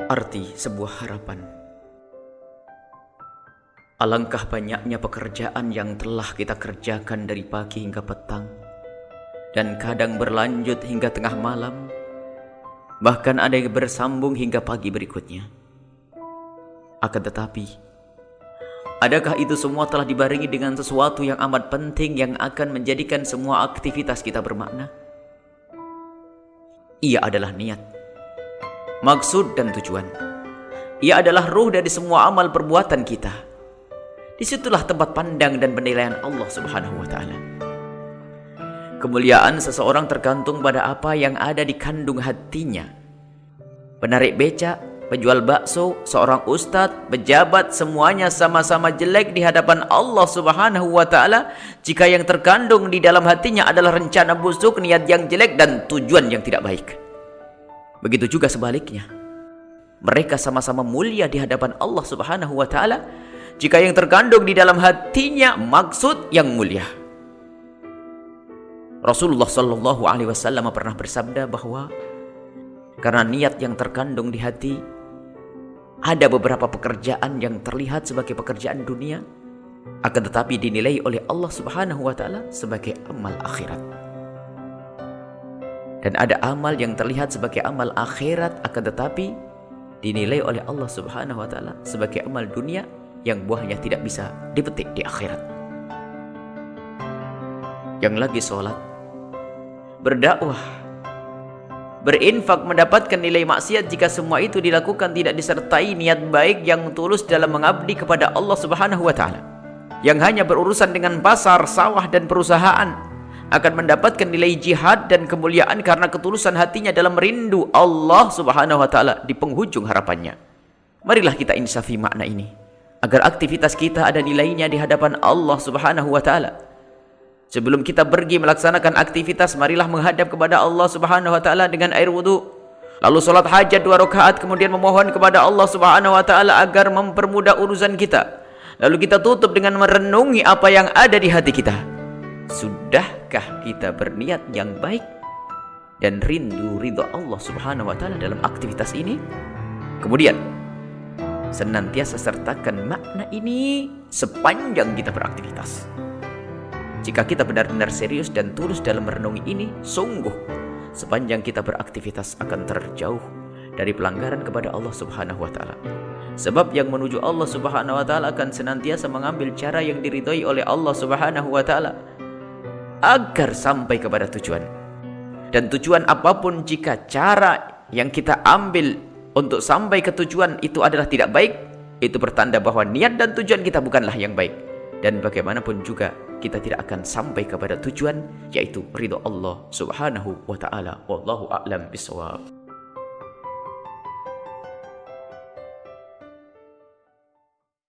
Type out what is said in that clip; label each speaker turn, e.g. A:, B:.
A: Arti sebuah harapan. Alangkah banyaknya pekerjaan yang telah kita kerjakan dari pagi hingga petang, dan kadang berlanjut hingga tengah malam, bahkan ada yang bersambung hingga pagi berikutnya. Akan tetapi, adakah itu semua telah dibarengi dengan sesuatu yang amat penting yang akan menjadikan semua aktivitas kita bermakna? Ia adalah niat, maksud dan tujuan. Ia adalah ruh dari semua amal perbuatan kita. Disitulah tempat pandang dan penilaian Allah Subhanahu wa Ta'ala. Kemuliaan seseorang tergantung pada apa yang ada di kandung hatinya. Penarik becak, penjual bakso, seorang ustadz, pejabat, semuanya sama-sama jelek di hadapan Allah Subhanahu wa Ta'ala jika yang terkandung di dalam hatinya adalah rencana busuk, niat yang jelek, dan tujuan yang tidak baik. Begitu juga sebaliknya. Mereka sama-sama mulia di hadapan Allah Subhanahu wa Ta'ala jika yang terkandung di dalam hatinya maksud yang mulia. Rasulullah Shallallahu Alaihi Wasallam pernah bersabda bahwa karena niat yang terkandung di hati, ada beberapa pekerjaan yang terlihat sebagai pekerjaan dunia, akan tetapi dinilai oleh Allah Subhanahu wa Ta'ala sebagai amal akhirat. Dan ada amal yang terlihat sebagai amal akhirat, akan tetapi dinilai oleh Allah Subhanahu wa Ta'ala sebagai amal dunia yang buahnya tidak bisa dipetik di akhirat. Yang lagi sholat, berdakwah, berinfak, mendapatkan nilai maksiat jika semua itu dilakukan tidak disertai niat baik yang tulus dalam mengabdi kepada Allah Subhanahu wa Ta'ala. Yang hanya berurusan dengan pasar, sawah, dan perusahaan akan mendapatkan nilai jihad dan kemuliaan karena ketulusan hatinya dalam merindu Allah Subhanahu wa Ta'ala di penghujung harapannya. Marilah kita insafi makna ini agar aktivitas kita ada nilainya di hadapan Allah Subhanahu wa Ta'ala. Sebelum kita pergi melaksanakan aktivitas, marilah menghadap kepada Allah Subhanahu wa Ta'ala dengan air wudu, lalu sholat hajat 2 rakaat, kemudian memohon kepada Allah Subhanahu wa Ta'ala agar mempermudah urusan kita. Lalu kita tutup dengan merenungi apa yang ada di hati kita. Sudahkah kita berniat yang baik dan rindu ridha Allah Subhanahu wa Ta'ala dalam aktivitas ini? Kemudian senantiasa sertakan makna ini sepanjang kita beraktivitas. Jika kita benar-benar serius dan tulus dalam merenungi ini, sungguh sepanjang kita beraktivitas akan terjauh dari pelanggaran kepada Allah Subhanahu wa Ta'ala. Sebab yang menuju Allah Subhanahu wa Ta'ala akan senantiasa mengambil cara yang diridhai oleh Allah Subhanahu wa Ta'ala agar sampai kepada tujuan. Dan tujuan apapun, jika cara yang kita ambil untuk sampai ke tujuan itu adalah tidak baik, itu bertanda bahwa niat dan tujuan kita bukanlah yang baik. Dan bagaimanapun juga kita tidak akan sampai kepada tujuan, yaitu ridha Allah Subhanahu wa Ta'ala. Wallahu a'lam bishawab.